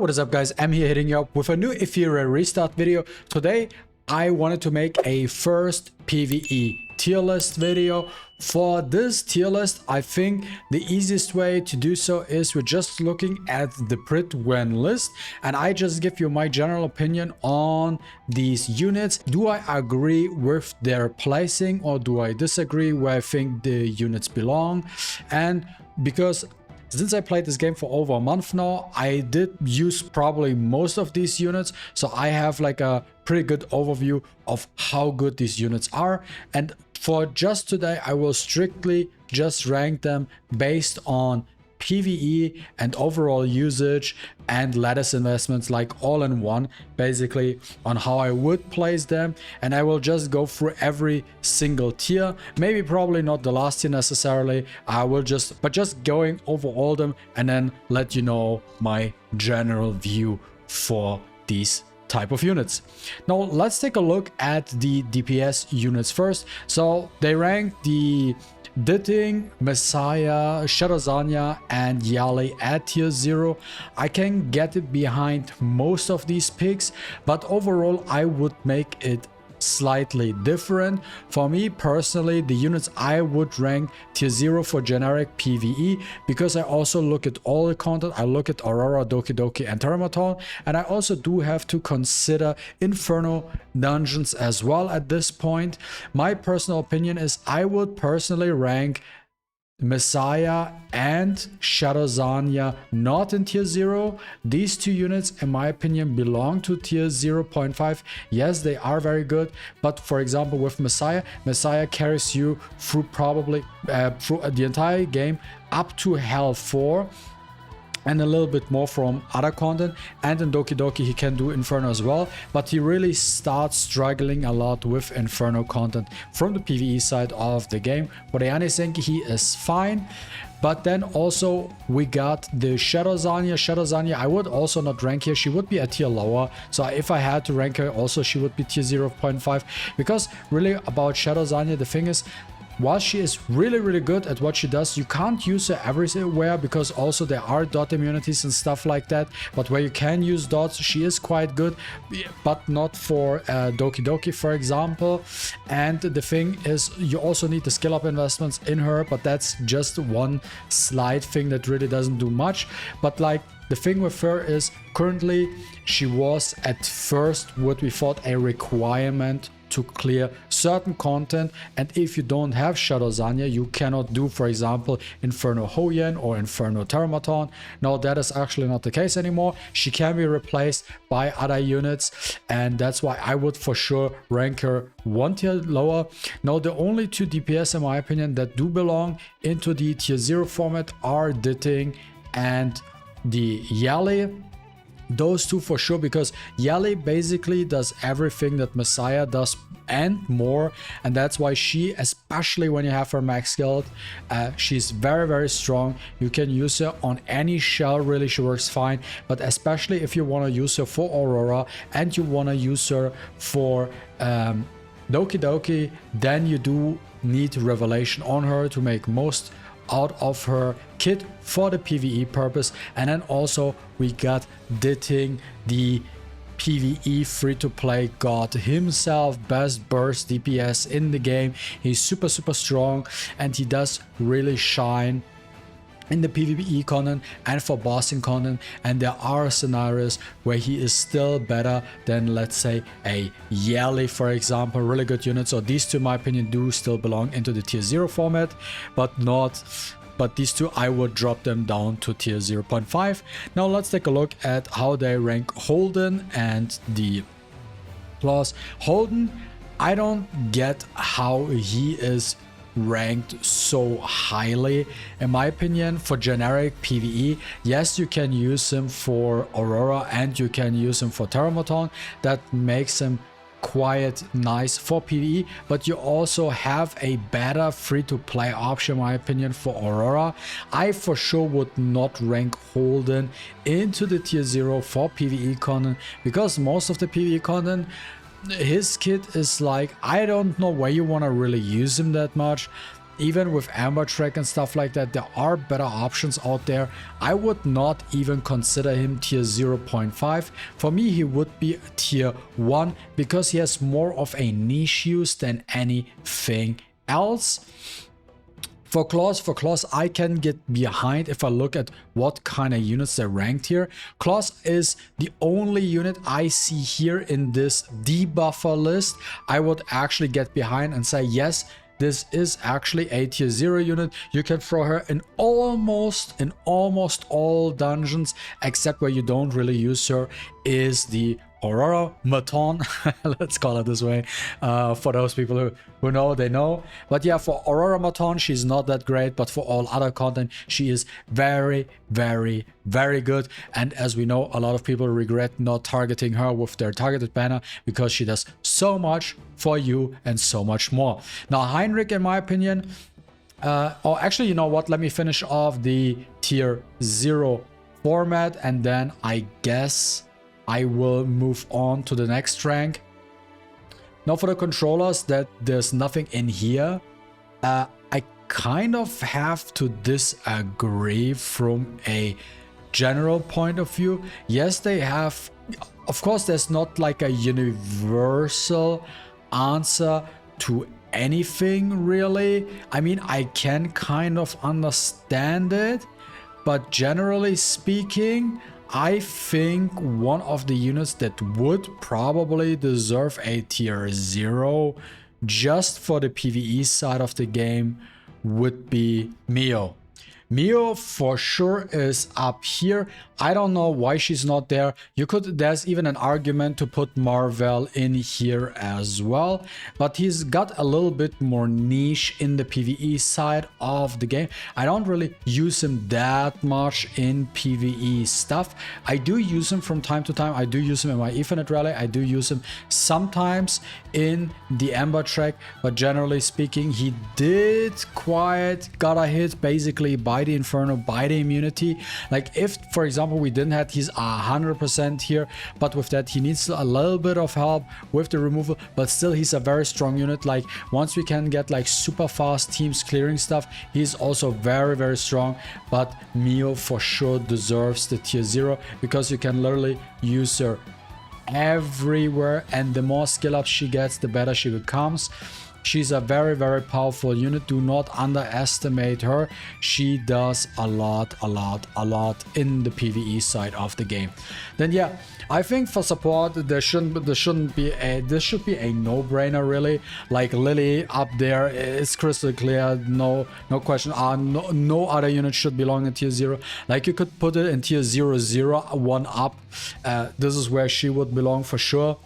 what is up guys, I'm here hitting you up with a new Etheria restart video. Today I wanted to make a first PvE tier list video. For this tier list, I think the easiest way to do so is we're just looking at the Prit when list, and I just give you my general opinion on these units. Do I agree with their placing or do I disagree where I think the units belong? And because since I played this game for over a month now, I did use probably most of these units, so I have like a pretty good overview of how good these units are. And for just today, I will strictly just rank them based on PvE and overall usage and lattice investments, like all in one, basically on how I would place them. And I will just go through every single tier, maybe probably not the last tier necessarily. I will just going over all of them and then let you know my general view for these type of units. Now let's take a look at the DPS units first. So they rank the Ditting, MaTeIRiA, Shadowzania and Yali at tier 0. I can get it behind most of these picks, but overall I would make it slightly different. For me personally, the units I would rank tier 0 for generic PvE, because I also look at all the content. I look at Aurora, Doki Doki and Termaton, and I also do have to consider Inferno dungeons as well at this point. My personal opinion is I would personally rank MaTeIRiA and Shadowzania not in tier 0. These two units in my opinion belong to tier 0.5. Yes, they are very good, but for example with MaTeIRiA carries you through probably through the entire game up to Hell 4 and a little bit more from other content. And in Doki Doki he can do Inferno as well, but he really starts struggling a lot with Inferno content from the PvE side of the game. For the anything, he is fine. But then also we got the Shadowzania. I would also not rank here. She would be a tier lower. So if I had to rank her also, she would be tier 0.5. Because really about Shadowzania, the thing is, while she is really good at what she does, you can't use her everywhere, because also there are dot immunities and stuff like that. But where you can use dots, she is quite good, but not for Doki Doki, for example. And the thing is, you also need the skill up investments in her, but that's just one slight thing that really doesn't do much. But like, the thing with her is currently she was at first what we thought a requirement to clear certain content, and if you don't have Shadowzania, you cannot do, for example, Inferno Hoyen or Inferno Termaton. Now that is actually not the case anymore. She can be replaced by other units, and that's why I would for sure rank her one tier lower. Now the only two DPS in my opinion that do belong into the tier 0 format are Ditting and the Yali. Those two for sure, because Yali basically does everything that MaTeIRiA does and more, and that's why she, especially when you have her max skilled, she's very strong. You can use her on any shell, really, she works fine. But especially if you want to use her for Aurora and you want to use her for Doki Doki, then you do need Revelation on her to make most out of her kit for the PvE purpose. And then also we got Ditting, the PvE free-to-play god himself, best burst DPS in the game. He's super strong, and he does really shine in the PvE content and for bossing content, and there are scenarios where he is still better than, let's say, a Yali, for example. Really good unit. So these two in my opinion do still belong into the tier 0 format, but these two I would drop them down to tier 0.5. Now let's take a look at how they rank Holden and the Claws. Holden, I don't get how he is ranked so highly. In my opinion, for generic PvE, yes, you can use him for Aurora and you can use him for Termaton. That makes him quite nice for PvE, but you also have a better free-to-play option, in my opinion, for Aurora. I for sure would not rank Holden into the tier 0 for PvE content, because most of the PvE content, his kit is like, I don't know where you want to really use him that much. even with Amber Track and stuff like that, there are better options out there. I would not even consider him tier 0.5. For me, he would be tier 1 because he has more of a niche use than anything else. For claws, I can get behind if I look at what kind of units they're ranked here. Claws is the only unit I see here in this debuffer list. I would actually get behind and say, yes, this is actually a tier 0 unit. You can throw her in almost all dungeons, except where you don't really use her is the Aurora Maton, let's call it this way. For those people who know, they know. But yeah, for Aurora Maton, she's not that great, but for all other content, she is very, very, very good. And as we know, a lot of people regret not targeting her with their targeted banner because she does so much for you and so much more. Now, Heinrich, in my opinion, or actually, you know what? Let me finish off the tier 0 format, and then I guess I will move on to the next rank. Now for the controllers, that there's nothing in here. I kind of have to disagree from a general point of view. Yes, they have, of course, there's not like a universal answer to anything really. I mean, I can kind of understand it, but generally speaking, I think one of the units that would probably deserve a tier 0 just for the PvE side of the game would be Mio. Mio for sure is up here. I don't know why she's not there. There's even an argument to put Marvel in here as well, but he's got a little bit more niche in the PvE side of the game. I don't really use him that much in PvE stuff. I do use him from time to time. I do use him in my Ethernet rally. I do use him sometimes in the Amber track, but generally speaking, he did got a hit basically by the Inferno, by the immunity. Like if, for example, we didn't have he's 100% here, but with that he needs a little bit of help with the removal, but still he's a very strong unit. Like once we can get like super fast teams clearing stuff, he's also very, very strong. But Mio for sure deserves the tier 0 because you can literally use her everywhere, and the more skill ups she gets, the better she becomes. She's a very, very powerful unit. Do not underestimate her. She does a lot in the PvE side of the game. Then yeah, I think for support this should be a no-brainer really. Like Lily up there is crystal clear, no question. No other unit should belong in tier 0. Like you could put it in tier 0, 1 up. This is where she would belong for sure.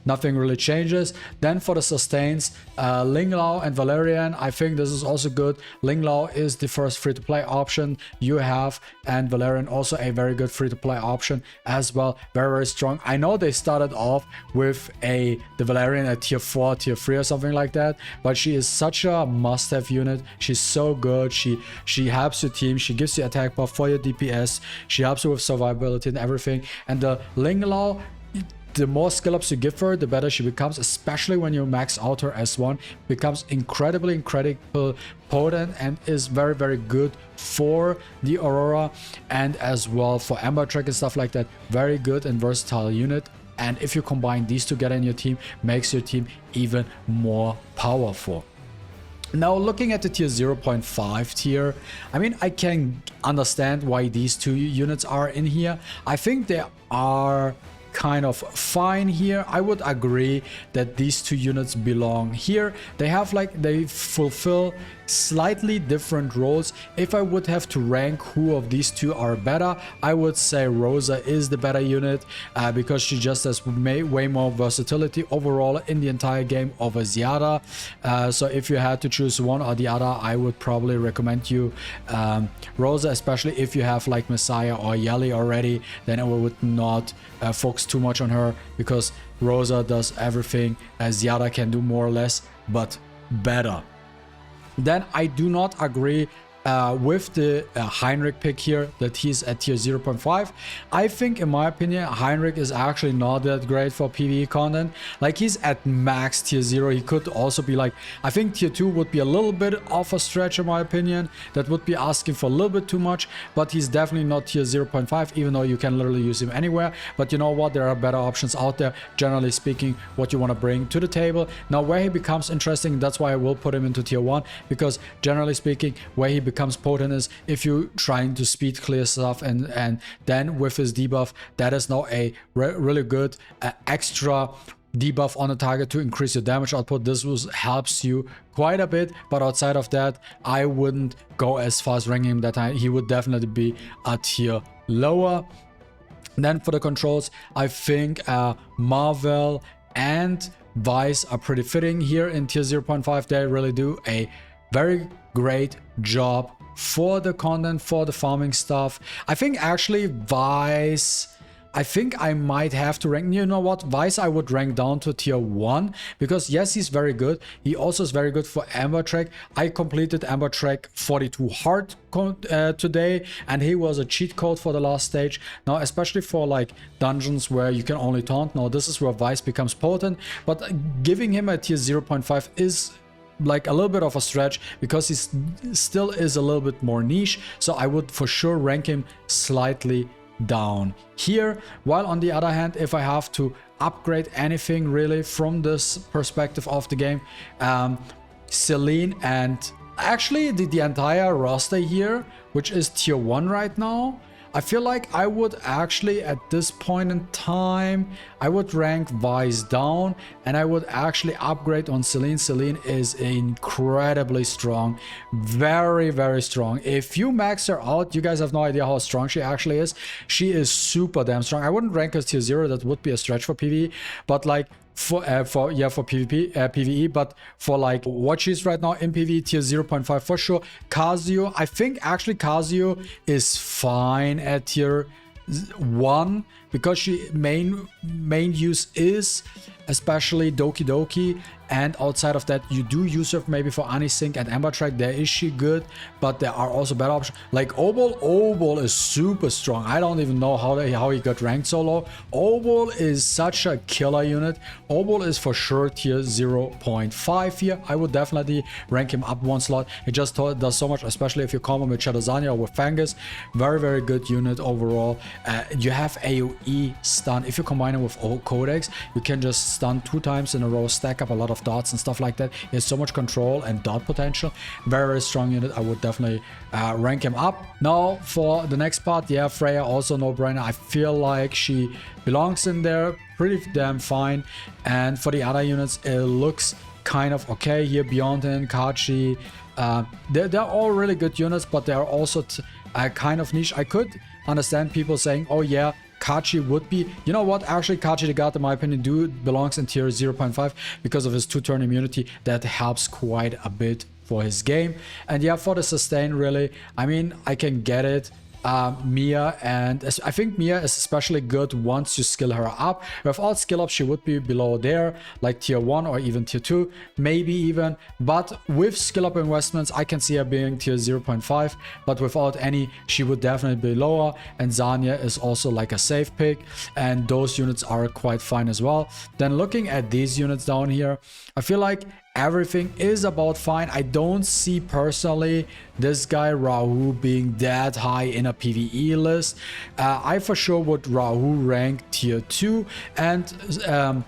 Nothing really changes. Then for the sustains, Ling Lao and Valerian, I think this is also good. Ling Lao is the first free-to-play option you have, and Valerian also a very good free-to-play option as well. Very, very strong. I know they started off with the Valerian at tier 4, tier 3 or something like that, but she is such a must-have unit. She's so good. She helps your team. She gives you attack buff for your DPS. She helps you with survivability and everything. And the Ling Lao, the more skill ups you give her, the better she becomes, especially when you max out her S1. Becomes incredibly potent and is very, very good for the Aurora and as well for Amber Track and stuff like that. Very good and versatile unit. And if you combine these together in your team, makes your team even more powerful. Now looking at the tier 0.5 tier, I mean, I can understand why these two units are in here. I think they are kind of fine here. I would agree that these two units belong here. They fulfill slightly different roles. If I would have to rank who of these two are better, I would say Rosa is the better unit because she just has way more versatility overall in the entire game over Ziada. So if you had to choose one or the other, I would probably recommend you Rosa, especially if you have like Messiah or Yali already. Then I would not focus too much on her because Rosa does everything as Ziada can do more or less, but better. Then I do not agree with the Heinrich pick here, that he's at tier 0.5. I think, in my opinion, Heinrich is actually not that great for PvE content. Like, he's at max tier 0. He could also be like, I think tier 2 would be a little bit of a stretch, in my opinion. That would be asking for a little bit too much, but he's definitely not tier 0.5, even though you can literally use him anywhere. But you know what, there are better options out there, generally speaking, what you want to bring to the table. Now, where he becomes interesting, that's why I will put him into tier 1, because generally speaking, where he becomes potent is if you're trying to speed clear stuff, and then with his debuff, that is now a really good extra debuff on a target to increase your damage output. This helps you quite a bit, but outside of that, I wouldn't go as far as ranking him that high. He would definitely be a tier lower. Then for the controls, I think Marvel and Vice are pretty fitting here in tier 0.5. They really do a very great job for the content, for the farming stuff. I think actually Vice, I think I might have to rank, you know what, Vice I would rank down to tier 1, because yes, he's very good. He also is very good for Amber Track. I completed Amber Track 42 hard today, and he was a cheat code for the last stage. Now, especially for like dungeons where you can only taunt, now this is where Vice becomes potent, but giving him a tier 0.5 is like a little bit of a stretch, because he still is a little bit more niche. So I would for sure rank him slightly down here. While on the other hand, if I have to upgrade anything really from this perspective of the game, Celine and actually the entire roster here, which is tier 1 right now, I feel like I would actually, at this point in time, I would rank Vice down, and I would actually upgrade on Celine. Celine is incredibly strong, very, very strong. If you max her out, you guys have no idea how strong she actually is. She is super damn strong. I wouldn't rank her tier 0, that would be a stretch for PvE, but like for PvP, PvE, but for like what she's right now in PvE, tier 0.5 for sure. Kazuo, I think actually Kazuo is fine at tier 1, because she main use is especially Doki Doki, and outside of that you do use her maybe for Anisync and Amber Track. There is she good, but there are also better options like Obol. Obol is super strong. I don't even know how he got ranked so low. Obol is such a killer unit. Obol is for sure tier 0.5 here. I would definitely rank him up one slot. It just does so much, especially if you combo with Shadowzania or with Fangus. Very, very good unit overall. You have AoE stun. If you combine it with Codex, you can just stun 2 times in a row, stack up a lot of dots and stuff like that. He has so much control and dot potential. Very, very strong unit. I would definitely rank him up. Now for the next part, yeah, Freya also no brainer. I feel like she belongs in there pretty damn fine. And for the other units, it looks kind of okay here. Beyond Kachi, they're all really good units, but they are also kind of niche. I could understand people saying, oh yeah, Kachi would be, you know what, actually Kachi the God, in my opinion, belongs in tier 0.5 because of his 2-turn immunity. That helps quite a bit for his game. And yeah, for the sustain, really, I mean, I can get it. Mia, and I think Mia is especially good once you skill her up. Without skill up, she would be below there, like tier 1 or even tier 2, maybe even. But with skill up investments, I can see her being tier 0.5, but without any, she would definitely be lower. And Zanya is also like a safe pick, and those units are quite fine as well. Then looking at these units down here, I feel like everything is about fine. I don't see personally this guy Rahu being that high in a PvE list. I for sure would Rahu rank tier 2, and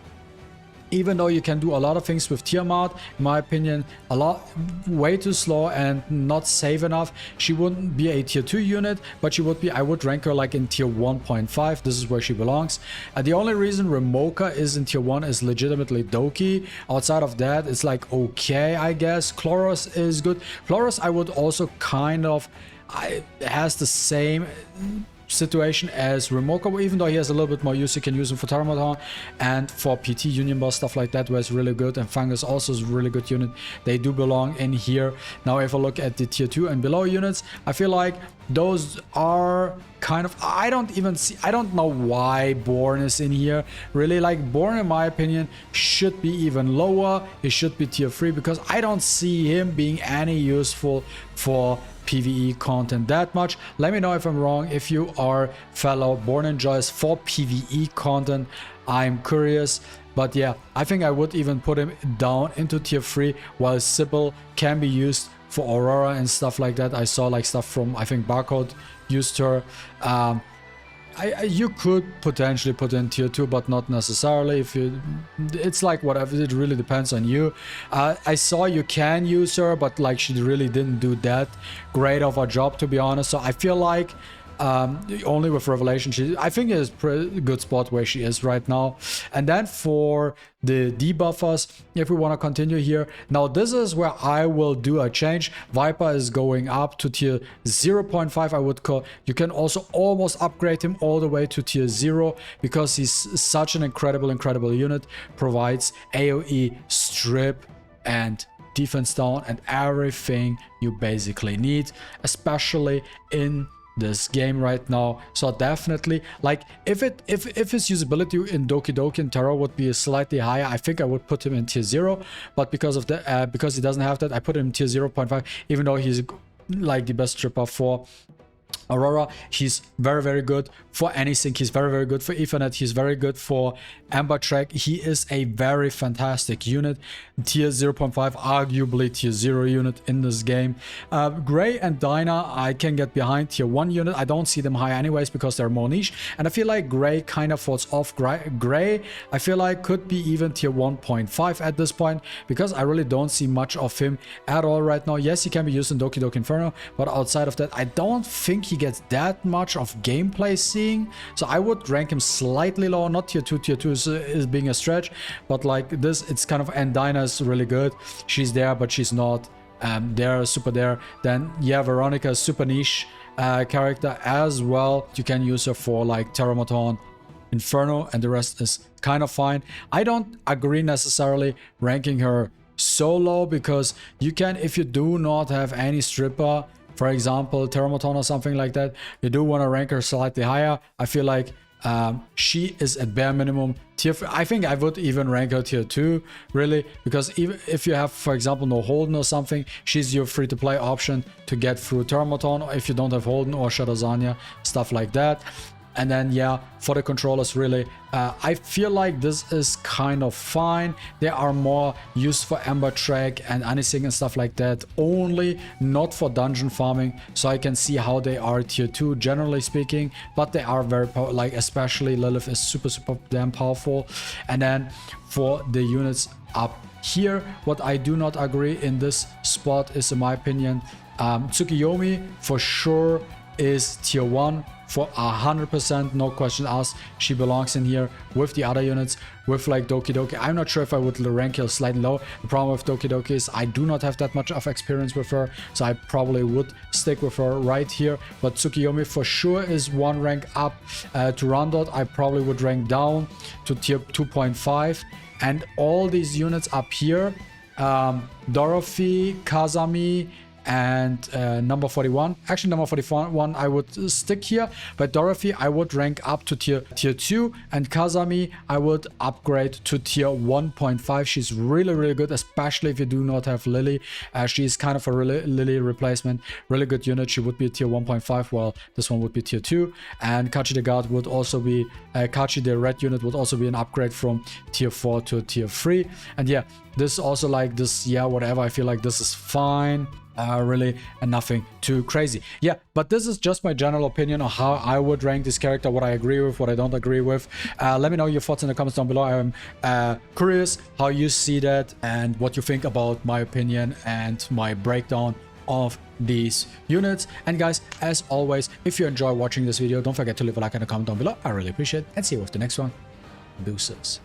even though you can do a lot of things with Tiamat, in my opinion, way too slow and not safe enough. She wouldn't be a tier 2 unit, but she would be, I would rank her like in tier 1.5. This is where she belongs. The only reason Remoka is in tier 1 is legitimately Doki. Outside of that, it's like okay, I guess. Chloros is good. Chloros I would also kind of, has the same situation as Remoka, even though he has a little bit more use. You can use him for Tarmaton and for PT Union Boss, stuff like that, where it's really good. And Fungus also is a really good unit. They do belong in here. Now if I look at the tier 2 and below units, I feel like those are kind of, I don't know why Born is in here. Really, like, Born, in my opinion, should be even lower. He should be tier 3 because I don't see him being any useful for PvE content that much. Let me know if I'm wrong. If you are fellow Born enjoyers for PvE content, I'm curious. But yeah, I think I would even put him down into tier 3, while Sybil can be used for Aurora and stuff like that. I saw like stuff from, I think, Barcode used her. You could potentially put in tier 2, but not necessarily. If you, it's like whatever, it really depends on you. I saw you can use her, but like she really didn't do that great of a job, to be honest. So I feel like only with Revelation, I think is a pretty good spot where she is right now. And then for the debuffers, if we want to continue here, now this is where I will do a change. Viper is going up to tier 0.5. I would call, you can also almost upgrade him all the way to tier 0 because he's such an incredible unit. Provides AoE, strip, and defense down, and everything you basically need, especially in this game right now. So definitely, like, if his usability in Doki Doki and Terror would be slightly higher, I think I would put him in tier 0. But because of the because he doesn't have that, I put him in tier 0.5, even though he's like the best stripper for Aurora. He's very good for anything. He's very good for Ethernet. He's very good for Amber Track. He is a very fantastic unit. Tier 0.5, arguably tier 0 unit in this game. Gray and Dinah, I can get behind. Tier 1 unit, I don't see them high anyways because they're more niche. And I feel like Gray kind of falls off. Gray, I feel like could be even tier 1.5 at this point because I really don't see much of him at all right now. Yes, he can be used in Doki Doki Inferno, but outside of that, I don't think he gets that much of gameplay seeing. So I would rank him slightly lower, not tier 2. Tier 2 is being a stretch, but like this, it's kind of, and Dinah is really good. She's there, but she's not super there. Then yeah, Veronica is super niche character as well. You can use her for like Terramaton, Inferno, and the rest is kind of fine. I don't agree necessarily ranking her so low because you can, if you do not have any stripper, for example, Terramaton or something like that, you do want to rank her slightly higher. I feel like she is at bare minimum tier 3. I think I would even rank her tier 2, really, because even if you have, for example, no Holden or something, she's your free-to-play option to get through Terramaton, or if you don't have Holden or Shadowzania, stuff like that. And then yeah, for the controllers, really, I feel like this is kind of fine. They are more used for Amber Track and anything and stuff like that only, not for dungeon farming. So I can see how they are tier 2 generally speaking, but they are very like, especially Lilith is super damn powerful. And then for the units up here, what I do not agree in this spot is, in my opinion, Tsukiyomi for sure is tier 1 for 100%, no question asked. She belongs in here with the other units, with like Doki Doki. I'm not sure if I would rank her slightly low. The problem with Doki Doki is I do not have that much of experience with her, so I probably would stick with her right here. But Tsukiyomi for sure is one rank up. To Rondot, I probably would rank down to tier 2.5. And all these units up here, Dorothy, Kazami, and number 41, actually number 41 I would stick here, but Dorothy I would rank up to tier 2, and Kazami I would upgrade to tier 1.5. She's really good, especially if you do not have Lily. She's kind of a Lily replacement, really good unit. She would be tier 1.5, while this one would be tier 2. And Kachi the Guard would also be, Kachi the red unit would also be an upgrade from tier 4 to tier 3. And yeah, this also like this, yeah, whatever, I feel like this is fine. Really, and nothing too crazy. Yeah, but this is just my general opinion on how I would rank this character, what I agree with, what I don't agree with. Let me know your thoughts in the comments down below. I'm curious how you see that and what you think about my opinion and my breakdown of these units. And guys, as always, if you enjoy watching this video, don't forget to leave a like and a comment down below. I really appreciate it, and see you with the next one. Deuces.